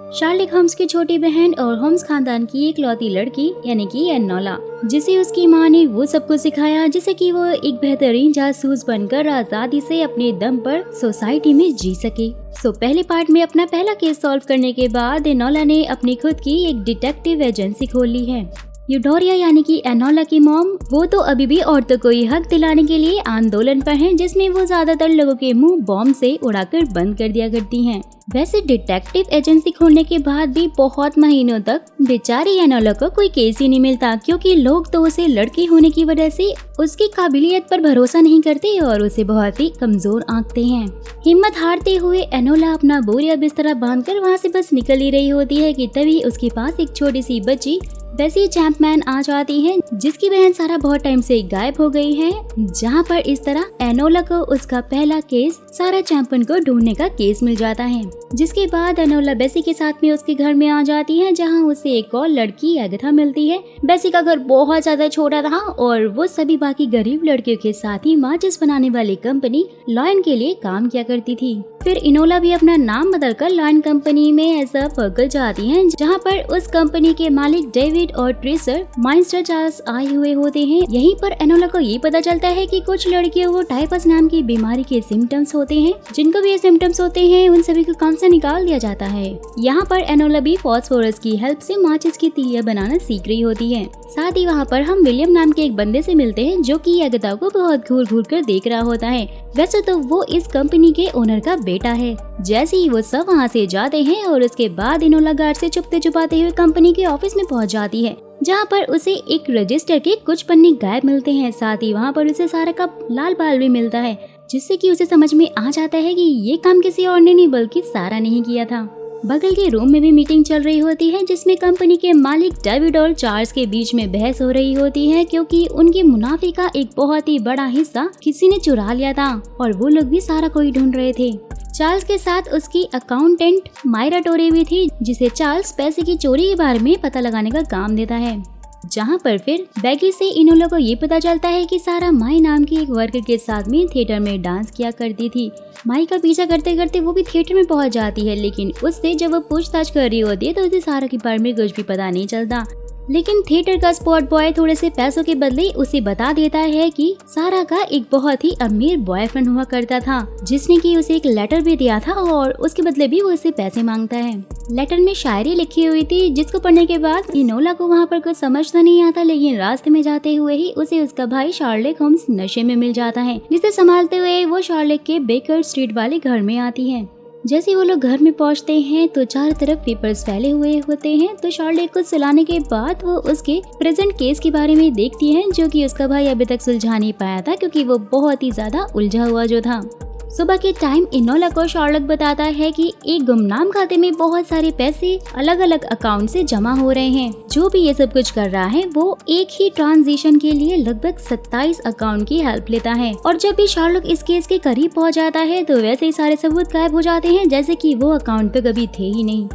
शार्लेक Holmes की छोटी बहन और होम्स खानदान की इकलौती लड़की यानी कि एनोला, जिसे उसकी माँ ने वो सब कुछ सिखाया जिससे कि वो एक बेहतरीन जासूस बनकर आजादी से अपने दम पर सोसाइटी में जी सके। पहले पार्ट में अपना पहला केस सॉल्व करने के बाद एनोला ने अपनी खुद की एक डिटेक्टिव एजेंसी खोल ली है। यूडोरिया यानी कि एनोला की मॉम, वो तो अभी भी औरतों को हक दिलाने के लिए आंदोलन पर हैं, जिसमें वो ज्यादातर लोगों के मुंह बॉम्ब से उड़ाकर बंद कर दिया करती हैं। वैसे डिटेक्टिव एजेंसी खोलने के बाद भी बहुत महीनों तक बेचारी एनोला को कोई केस ही नहीं मिलता, क्योंकि लोग तो उसे लड़की होने की वजह से उसकी काबिलियत पर भरोसा नहीं करते और उसे बहुत ही कमजोर आंकते हैं। हिम्मत हारते हुए एनोला अपना बोरिया बिस्तरा बांधकर वहाँ से बस निकल ही रही होती है कि तभी उसके पास एक छोटी सी बच्ची बेसी चैंपमैन आ जाती है, जिसकी बहन सारा बहुत टाइम से गायब हो गई है। जहाँ पर इस तरह एनोला को उसका पहला केस सारा चैंपियन को ढूंढने का केस मिल जाता है, जिसके बाद एनोला बेसी के साथ में उसके घर में आ जाती है, जहाँ उसे एक और लड़की एगाथा मिलती है। बेसी का घर बहुत ज्यादा छोटा था और वो सभी बाकी गरीब लड़कियों के साथ ही माचिस बनाने वाली कंपनी लॉयन के लिए काम किया करती थी। फिर एनोला भी अपना नाम बदलकर लॉयन कंपनी में ऐसा वर्कर जाती है, जहाँ पर उस कंपनी के मालिक डेविड और ट्रेसर माइंस्टर चार्ल्स आए हुए होते हैं। यहीं पर एनोला को ये पता चलता है कि कुछ लड़कियों को टाइफस नाम की बीमारी के सिम्टम्स होते हैं। जिनको भी ये सिम्टम्स होते हैं उन सभी को काम से निकाल दिया जाता है। यहाँ पर एनोला भी फास्फोरस की हेल्प से माचिस की तीलियां बनाना सीख रही होती है। साथ ही वहाँ पर हम विलियम नाम के एक बंदे से मिलते हैं, जो कि एगाथा को बहुत घूर घूर कर देख रहा होता है। वैसे तो वो इस कंपनी के ओनर का बेटा है। जैसे ही वो सब वहाँ से जाते हैं और उसके बाद एनोला गार्ड से छुपते छुपाते हुए कंपनी के ऑफिस में पहुँच जाती है, जहाँ पर उसे एक रजिस्टर के कुछ पन्ने गायब मिलते हैं। साथ ही वहाँ पर उसे सारा का लाल बाल भी मिलता है, जिससे कि उसे समझ में आ जाता है कि ये काम किसी और ने नहीं बल्कि सारा नहीं किया था। बगल के रूम में भी मीटिंग चल रही होती है, जिसमें कंपनी के मालिक डेविड और चार्ल्स के बीच में बहस हो रही होती है, क्योंकि उनके मुनाफे का एक बहुत ही बड़ा हिस्सा किसी ने चुरा लिया था और वो लोग भी सारा को ही ढूंढ रहे थे। चार्ल्स के साथ उसकी अकाउंटेंट मायरा टोरे भी थी, जिसे चार्ल्स पैसे की चोरी के बारे में पता लगाने का काम देता है। जहाँ पर फिर बैगी से एनोला को ये पता चलता है कि सारा माई नाम की एक वर्कर के साथ में थिएटर में डांस किया करती थी। माई का पीछा करते करते वो भी थिएटर में पहुंच जाती है, लेकिन उससे जब वो पूछताछ कर रही होती है तो उसे सारा के बारे में कुछ भी पता नहीं चलता। लेकिन थिएटर का स्पॉट बॉय थोड़े से पैसों के बदले उसे बता देता है कि सारा का एक बहुत ही अमीर बॉयफ्रेंड हुआ करता था, जिसने कि उसे एक लेटर भी दिया था और उसके बदले भी वो उससे पैसे मांगता है। लेटर में शायरी लिखी हुई थी, जिसको पढ़ने के बाद एनोला को वहाँ पर कुछ समझ तो नहीं आता, लेकिन रास्ते में जाते हुए ही उसे उसका भाई शार्लेक होम्स नशे में मिल जाता है, जिसे संभालते हुए वो शार्लेक के बेकर स्ट्रीट वाले घर में आती है। जैसे वो लोग घर में पहुंचते हैं तो चारों तरफ पेपर्स फैले हुए होते हैं, तो शार्लेक को सुलाने के बाद वो उसके प्रेजेंट केस के बारे में देखती है, जो कि उसका भाई अभी तक सुलझा नहीं पाया था, क्योंकि वो बहुत ही ज्यादा उलझा हुआ जो था। सुबह के टाइम एनोला को शार्लेक बताता है कि एक गुमनाम खाते में बहुत सारे पैसे अलग अलग अकाउंट से जमा हो रहे हैं। जो भी ये सब कुछ कर रहा है वो एक ही ट्रांजिशन के लिए लगभग 27 अकाउंट की हेल्प लेता है, और जब भी शार्लेक इस केस के करीब पहुंच जाता है तो वैसे ही सारे सबूत गायब हो जाते हैं, जैसे कि वो अकाउंट तो कभी थे ही नहीं।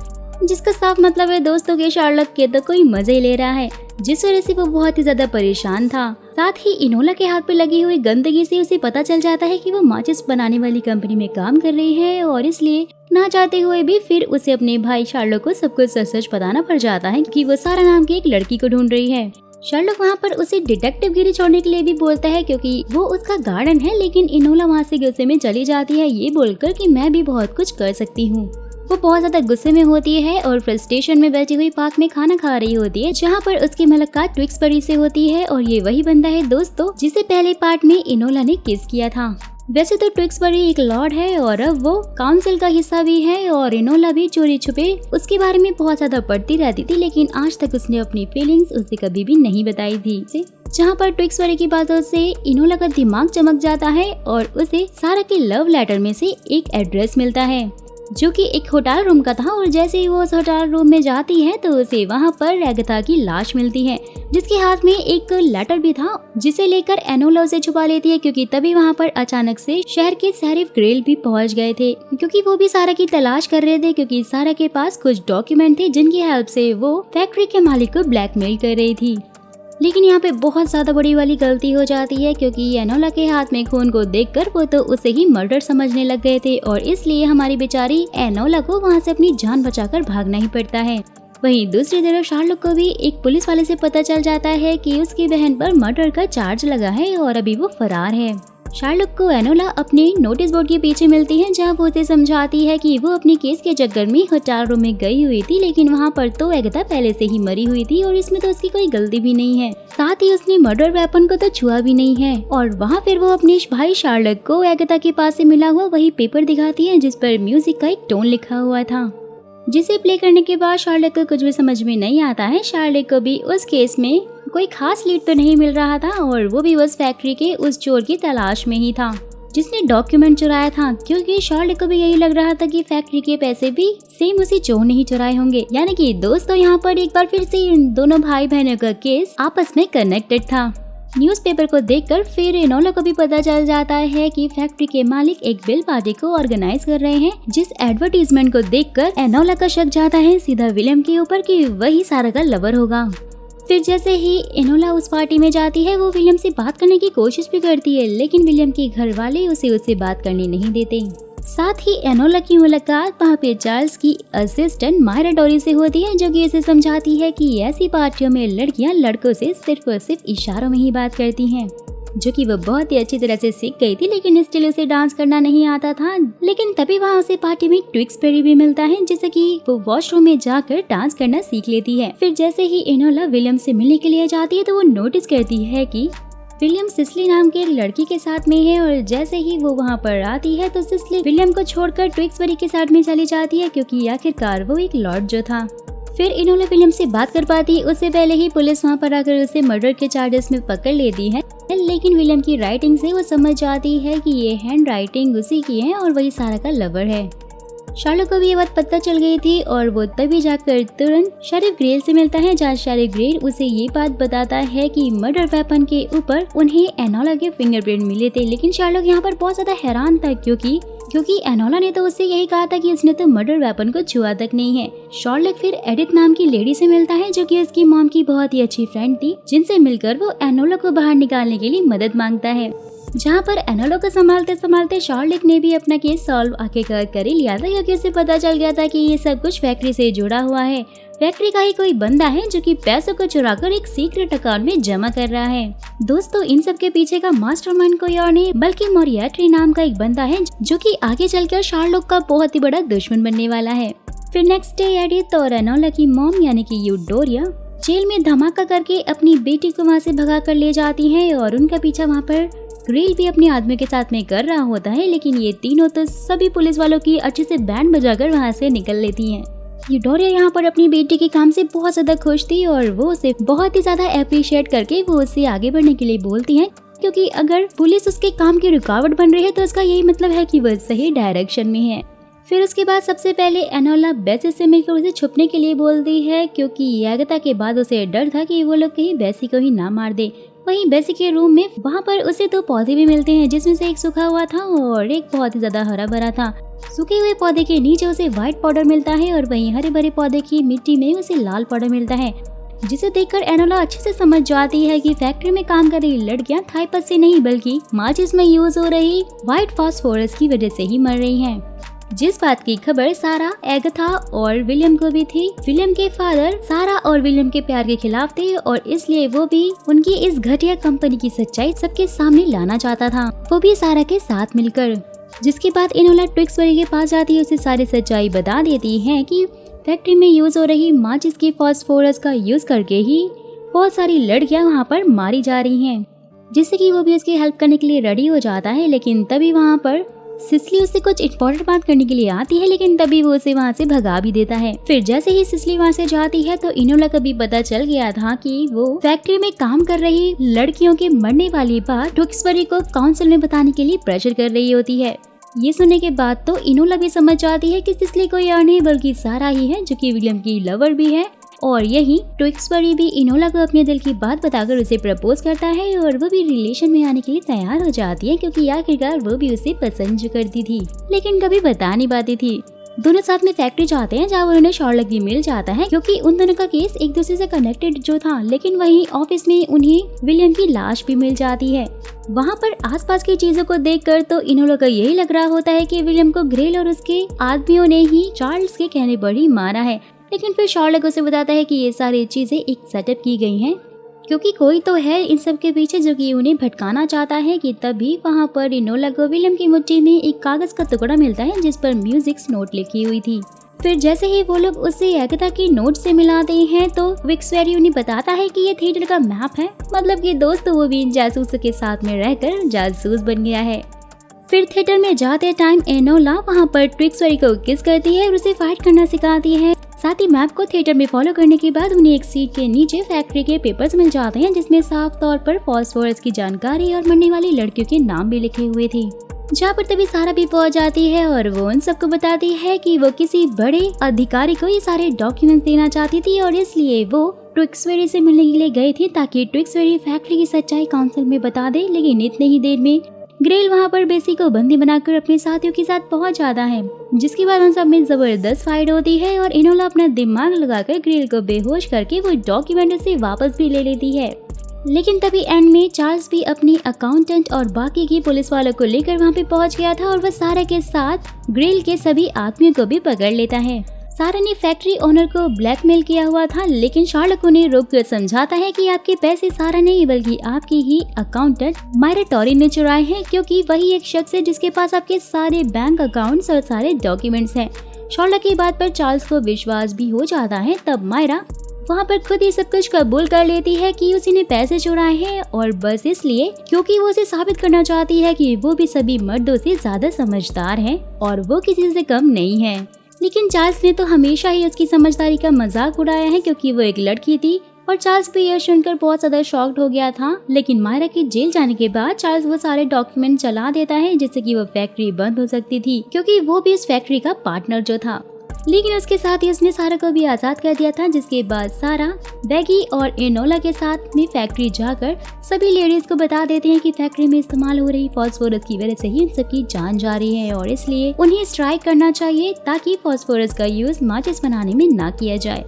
जिसका साफ मतलब है दोस्तों के शार्लेक के तो कोई मजे ले रहा है, जिस वजह से वो बहुत ही ज्यादा परेशान था। साथ ही एनोला के हाथ पे लगी हुई गंदगी से उसे पता चल जाता है कि वो माचिस बनाने वाली कंपनी में काम कर रही है, और इसलिए ना चाहते हुए भी फिर उसे अपने भाई शार्लेक को सब कुछ सच बताना पड़ जाता है कि वो सारा नाम की एक लड़की को ढूंढ रही है। शार्लेक वहाँ पर उसे डिटेक्टिव गिरी छोड़ने के लिए भी बोलता है, क्योंकि वो उसका गार्डन है, लेकिन एनोला वहाँ से गुस्से में चली जाती है, ये बोलकर कि मैं भी बहुत कुछ कर सकती हूँ। वो बहुत ज्यादा गुस्से में होती है और फ्रस्ट्रेशन में बैठी हुई पार्क में खाना खा रही होती है, जहाँ पर उसकी मुलाकात ट्विक्सबरी से होती है, और ये वही बंदा है दोस्तों जिसे पहले पार्ट में एनोला ने किस किया था। वैसे तो ट्विक्सबरी एक लॉर्ड है और अब वो काउंसिल का हिस्सा भी है, और एनोला भी चोरी छुपे उसके बारे में बहुत ज्यादा पढ़ती रहती थी, लेकिन आज तक उसने अपनी फीलिंग्स उसे कभी भी नहीं बताई थी। जहाँ पर ट्विक्सबरी की बातों से एनोला का दिमाग चमक जाता है और उसे सारा के लव लेटर में से एक एड्रेस मिलता है, जो कि एक होटल रूम का था। और जैसे ही वो उस होटल रूम में जाती है तो उसे वहाँ पर एगाथा की लाश मिलती है, जिसके हाथ में एक लेटर भी था, जिसे लेकर एनोला उसे छुपा लेती है, क्योंकि तभी वहाँ पर अचानक से शहर के शेरिफ ग्रेल भी पहुँच गए थे, क्योंकि वो भी सारा की तलाश कर रहे थे, क्योंकि सारा के पास कुछ डॉक्यूमेंट थे जिनकी हेल्प से वो फैक्ट्री के मालिक को ब्लैकमेल कर रही थी। लेकिन यहाँ पे बहुत ज्यादा बड़ी वाली गलती हो जाती है, क्योंकि एनोला के हाथ में खून को देखकर वो तो उसे ही मर्डर समझने लग गए थे और इसलिए हमारी बेचारी एनोला को वहाँ से अपनी जान बचाकर भागना ही पड़ता है। वहीं दूसरी तरफ शार्लोक को भी एक पुलिस वाले से पता चल जाता है कि उसकी बहन पर मर्डर का चार्ज लगा है और अभी वो फरार है। शार्लोक को एनोला अपने नोटिस बोर्ड के पीछे मिलती है, जहां वो उसे समझाती है कि वो अपने केस के चक्कर में होटल रूम में गई हुई थी, लेकिन वहां पर तो एगाथा पहले से ही मरी हुई थी और इसमें तो उसकी कोई गलती भी नहीं है। साथ ही उसने मर्डर वेपन को तो छुआ भी नहीं है। और वहां फिर वो अपने भाई शार्लोक को एगाथा के पास से मिला हुआ वही पेपर दिखाती है जिस पर म्यूजिक का एक टोन लिखा हुआ था, जिसे प्ले करने के बाद शार्लोक को कुछ भी समझ में नहीं आता है। शार्लोक को भी उस केस में कोई खास लीड तो नहीं मिल रहा था और वो भी उस फैक्ट्री के उस चोर की तलाश में ही था जिसने डॉक्यूमेंट चुराया था, क्योंकि शार्लोक को भी यही लग रहा था कि फैक्ट्री के पैसे भी सेम उसी चोर ने ही चुराए होंगे। यानी कि दोस्तों यहाँ पर एक बार फिर से इन दोनों भाई बहनों का केस आपस में कनेक्टेड था। न्यूज़पेपर को देखकर फिर एनोला को भी पता चल जाता है कि फैक्ट्री के मालिक एक बिल पार्टी को ऑर्गेनाइज कर रहे हैं, जिस एडवर्टीजमेंट को देखकर एनोला का शक जाता है सीधा विलियम के ऊपर कि वही सारा का लवर होगा। फिर जैसे ही एनोला उस पार्टी में जाती है वो विलियम से बात करने की कोशिश भी करती है, लेकिन विलियम के घर वाले उसे उससे बात करने नहीं देते। साथ ही एनोला की मुलाकात वहाँ पे चार्ल्स की असिस्टेंट मायरा डोरी से होती है, जो कि उसे समझाती है कि ऐसी पार्टियों में लड़कियां लड़कों से सिर्फ और सिर्फ इशारों में ही बात करती हैं, जो कि वो बहुत ही अच्छी तरह से सीख गई थी, लेकिन स्टिल उसे डांस करना नहीं आता था। लेकिन तभी वहाँ उसे पार्टी में ट्विक्सबेरी भी मिलता है, जिससे कि वो वॉशरूम में जाकर डांस करना सीख लेती है। फिर जैसे ही एनोला विलियम से मिलने के लिए जाती है तो वो नोटिस करती है कि विलियम सिसली नाम के एक लड़की के साथ में है और जैसे ही वो वहाँ पर आती है तो सिसली विलियम को छोड़कर ट्विक्सबेरी के साथ में चली जाती है, क्योंकि आखिरकार वो एक लॉर्ड जो था। फिर एनोला विलियम से बात कर पाती उससे पहले ही पुलिस वहाँ पर आकर उसे मर्डर के चार्जेस में पकड़ लेती है, लेकिन विलियम की राइटिंग से वो समझ जाती है कि ये हैंड राइटिंग उसी की है और वही सारा का लवर है। शार्लोक को भी ये बात पता चल गई थी और वो तभी जाकर तुरंत शेरिफ ग्रेल से मिलता है, जहाँ शेरिफ ग्रेल उसे ये बात बताता है कि मर्डर वेपन के ऊपर उन्हें एनोला के फिंगरप्रिंट मिले थे। लेकिन शार्लोक यहाँ पर बहुत ज्यादा हैरान था, क्योंकि एनोला ने तो उससे यही कहा था कि उसने तो मर्डर वेपन को छुआ तक नहीं है। शार्लोक फिर एडिथ नाम की लेडी से मिलता है, जो कि उसकी मॉम की बहुत ही अच्छी फ्रेंड थी, जिनसे मिलकर वो एनोला को बाहर निकालने के लिए मदद मांगता है। जहाँ पर एनोला को संभालते संभालते शार्लोक ने भी अपना केस सॉल्व आखिरकार कर ही लिया था, क्योंकि उसे पता चल गया था कि ये सब कुछ फैक्ट्री से जुड़ा हुआ है। फैक्ट्री का ही कोई बंदा है जो कि पैसों को चुराकर एक सीक्रेट अकाउंट में जमा कर रहा है। दोस्तों, इन सब के पीछे का मास्टरमाइंड कोई और नहीं बल्कि मोरियार्टी नाम का एक बंदा है, जो कि आगे चलकर शार्लोक का बहुत ही बड़ा दुश्मन बनने वाला है। फिर नेक्स्ट डे एडिथ और एनोला की मॉम यानी कि यूडोरिया जेल में धमाका करके अपनी बेटी को वहाँ से भगा कर ले जाती है और उनका पीछा वहाँ पर ग्रेल भी अपने आदमी के साथ में कर रहा होता है। लेकिन ये तीनों तो सभी पुलिस वालों की अच्छे से बैंड बजाकर वहाँ से निकल लेती हैं। यूडोरिया यहाँ पर अपनी बेटी के काम से बहुत ज्यादा खुश थी और वो उसे बहुत ही ज्यादा अप्रिशिएट करके वो उससे आगे बढ़ने के लिए बोलती है, क्योंकि अगर पुलिस उसके काम की रुकावट बन रही है तो उसका यही मतलब है कि वह सही डायरेक्शन में है। फिर उसके बाद सबसे पहले एनोला बेसी से मिलकर उसे छुपने के लिए बोलती है, क्योंकि एगाथा के बाद उसे डर था कि वो लोग कहीं बेसी को ही ना मार दे। वहीं बेसी के रूम में वहाँ पर उसे 2 पौधे भी मिलते हैं, जिसमें से एक सूखा हुआ था और एक बहुत ही ज्यादा हरा भरा था। सूखे हुए पौधे के नीचे उसे व्हाइट पाउडर मिलता है और वहीं हरे भरे पौधे की मिट्टी में उसे लाल पाउडर मिलता है, जिसे देखकर एनोला अच्छे से समझ जाती है कि फैक्ट्री में काम कर रही लड़कियां थाईपस से नहीं बल्कि माचिस में यूज हो रही व्हाइट फास्फोरस की वजह से ही मर रही हैं। जिस बात की खबर सारा, एगाथा और विलियम को भी थी। विलियम के फादर सारा और विलियम के प्यार के खिलाफ थे और इसलिए वो भी उनकी इस घटिया कंपनी की सच्चाई सबके सामने लाना चाहता था, वो भी सारा के साथ मिलकर। जिसके बाद एनोला ट्विक्सबेरी के पास जाती है, उसे सारी सच्चाई बता देती है कि फैक्ट्री में यूज हो रही माचिस की फास्फोरस का यूज करके ही बहुत सारी लड़कियां वहाँ पर मारी जा रही हैं, जिससे कि वो भी उसकी हेल्प करने के लिए रेडी हो जाता है। लेकिन तभी वहाँ पर सिसली उससे कुछ इम्पोर्टेंट बात करने के लिए आती है, लेकिन तभी वो उसे वहाँ से भगा भी देता है। फिर जैसे ही सिसली वहाँ से जाती है तो एनोला को भी पता चल गया था कि वो फैक्ट्री में काम कर रही लड़कियों के मरने वाली बात ट्विक्सबेरी को काउंसिल में बताने के लिए प्रेशर कर रही होती है। ये सुनने के बाद तो एनोला भी समझ जाती है कि सिसली कोई और नहीं बल्कि सारा ही है, जो कि विलियम की लवर भी है। और यही ट्विक्सबेरी भी एनोला को अपने दिल की बात बताकर उसे प्रपोज करता है और वो भी रिलेशन में आने के लिए तैयार हो जाती है, क्योंकि आखिरकार वो भी उसे पसंद जो करती थी लेकिन कभी बता नहीं पाती थी। दोनों साथ में फैक्ट्री जाते हैं जहाँ उन्हें शॉर्लक भी मिल जाता है क्योंकि उन दोनों का केस एक दूसरे से कनेक्टेड जो था। लेकिन वहीं ऑफिस में उन्हें विलियम की लाश भी मिल जाती है। वहाँ पर आसपास की चीजों को देखकर तो इन लोगों को यही लग रहा होता है कि विलियम को ग्रेल और उसके आदमियों ने ही चार्ल्स के कहने पर ही मारा है। लेकिन फिर शॉर्लक उसे बताता है कि ये सारी चीजें एक सेटअप की गई हैं क्योंकि कोई तो है इन सब के पीछे जो कि उन्हें भटकाना चाहता है। कि तभी वहाँ पर इनोला को विलियम की मुट्ठी में एक कागज का टुकड़ा मिलता है जिस पर म्यूजिक नोट लिखी हुई थी। फिर जैसे ही वो लोग उसे एकता की नोट से मिलाते हैं तो विक्सवेरी उन्हें बताता है कि ये थिएटर का मैप है। मतलब कि दोस्त वो भी इन जासूसों के साथ में रहकर जासूस बन गया है। फिर थिएटर में जाते टाइम एनोला वहाँ पर ट्विक्सवेरी को किस करती है और उसे फाइट करना सिखाती है। साथ ही मैप को थिएटर में फॉलो करने के बाद उन्हें एक सीट के नीचे फैक्ट्री के पेपर्स मिल जाते हैं जिसमें साफ तौर पर फॉस्फोरस की जानकारी और मरने वाली लड़कियों के नाम भी लिखे हुए थे। जहाँ पर तभी सारा भी पहुँच जाती है और वो उन सबको बताती है कि वो किसी बड़े अधिकारी को ये सारे डॉक्यूमेंट देना चाहती थी और इसलिए वो ट्विक्सवेरी से मिलने के लिए गई थी ताकि ट्विक्सवेरी फैक्ट्री की सच्चाई काउंसिल में बता दे। लेकिन इतने ही देर में ग्रेल वहाँ पर बेसी को बंदी बनाकर अपने साथियों के साथ पहुँच जाता है, जिसके बाद उन सब में जबरदस्त फाइट होती है और इनोला अपना दिमाग लगाकर ग्रेल को बेहोश करके वो डॉक्यूमेंट से वापस भी ले लेती है। लेकिन तभी एंड में चार्ल्स भी अपनी अकाउंटेंट और बाकी की पुलिस वालों को लेकर वहाँ पे पहुँच गया था और वह सारा के साथ ग्रेल के सभी आदमियों को भी पकड़ लेता है। सारा ने फैक्ट्री ओनर को ब्लैकमेल किया हुआ था, लेकिन शार्लक उन्हें रोककर समझाता है कि आपके पैसे सारा नहीं बल्कि आपकी ही अकाउंटेंट मायरा टॉरिन ने चुराए हैं क्योंकि वही एक शख्स है जिसके पास आपके सारे बैंक अकाउंट्स और सारे डॉक्यूमेंट्स हैं। शार्लक की बात पर चार्ल्स को विश्वास भी हो जाता है। तब मायरा वहाँ पर खुद ही सब कुछ कबूल कर लेती है कि उसी ने पैसे चुराए हैं और बस इसलिए क्योंकि वो उसे साबित करना चाहती है कि वो भी सभी मर्दों से ज्यादा समझदार है और वो किसी से कम नहीं है। लेकिन चार्ल्स ने तो हमेशा ही उसकी समझदारी का मजाक उड़ाया है क्योंकि वो एक लड़की थी और चार्ल्स भी यह सुनकर बहुत ज्यादा शॉक्ड हो गया था। लेकिन मायरा के जेल जाने के बाद चार्ल्स वो सारे डॉक्यूमेंट चला देता है जिससे कि वो फैक्ट्री बंद हो सकती थी क्योंकि वो भी इस फैक्ट्री का पार्टनर जो था। लेकिन उसके साथ ही उसने सारा को भी आजाद कर दिया था, जिसके बाद सारा बैगी और एनोला के साथ में फैक्ट्री जाकर सभी लेडीज को बता देते हैं कि फैक्ट्री में इस्तेमाल हो रही फॉस्फोरस की वजह से ही इन सबकी जान जा रही है और इसलिए उन्हें स्ट्राइक करना चाहिए ताकि फॉस्फोरस का यूज माचिस बनाने में ना किया जाए।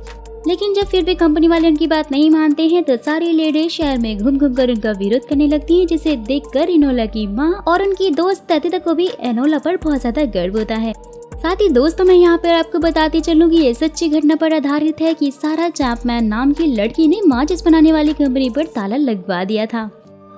लेकिन जब फिर भी कंपनी वाले उनकी बात नहीं मानते हैं तो सारी लेडीज शहर में घूम घूम कर उनका विरोध करने लगती हैं, जिसे देखकर एनोला की माँ और उनकी दोस्त तथिता को भी एनोला पर बहुत ज्यादा गर्व होता है। साथ ही दोस्तों मैं यहाँ पर आपको बताती चलूँ कि ये सच्ची घटना पर आधारित है कि सारा चैपमैन नाम की लड़की ने माचिस बनाने वाली कंपनी पर ताला लगवा दिया था।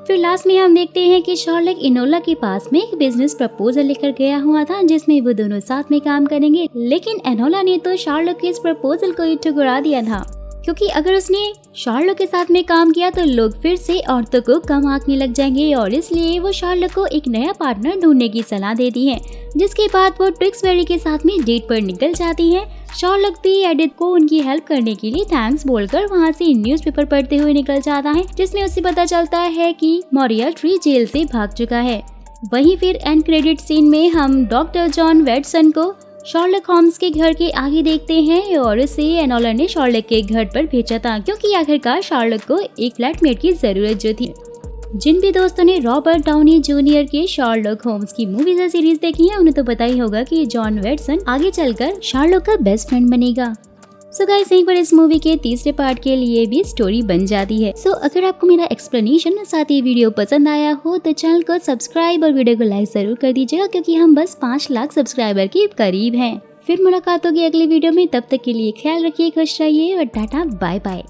फिर लास्ट में हम देखते हैं कि शार्लक एनोला के पास में एक बिजनेस प्रपोजल लेकर गया हुआ था जिसमें वो दोनों साथ में काम करेंगे। लेकिन एनोला ने तो शार्लक के इस प्रपोजल को ही ठुकरा दिया था क्योंकि अगर उसने शार्लक के साथ में काम किया तो लोग फिर से औरतों को कम आंकने लग जाएंगे और इसलिए वो शार्लक को एक नया पार्टनर ढूंढने की सलाह देती है। जिसके बाद वो ट्विक्सवेरी के साथ में डेट पर निकल जाती है। शार्लक भी एडिथ को उनकी हेल्प करने के लिए थैंक्स बोलकर वहाँ से न्यूज़पेपर पढ़ते हुए निकल जाता है, जिसमें उसे पता चलता है कि मोरियार्टी जेल से भाग चुका है। वहीं फिर एंड क्रेडिट सीन में हम डॉक्टर जॉन वेटसन को शार्लक होम्स के घर के आगे देखते हैं और उसे एनोला ने शार्लक के घर पर भेजा था क्योंकि आखिरकार शार्लक को एक फ्लैटमेट की जरूरत जो थी। जिन भी दोस्तों ने रॉबर्ट डाउनी जूनियर के शार्लक होम्स की मूवीज या सीरीज देखी है उन्हें तो पता ही होगा कि जॉन वेटसन आगे चलकर शार्लक का बेस्ट फ्रेंड बनेगा। सो गाइस यहीं पर इस मूवी के तीसरे पार्ट के लिए भी स्टोरी बन जाती है। सो अगर आपको मेरा एक्सप्लेनेशन साथ ही वीडियो पसंद आया हो तो चैनल को सब्सक्राइब और वीडियो को लाइक जरूर कर दीजिएगा क्योंकि हम बस 5 लाख सब्सक्राइबर के करीब हैं। फिर मुलाकात होगी अगली वीडियो में, तब तक के लिए ख्याल रखिए, खुश रहिए और टाटा बाय बाय।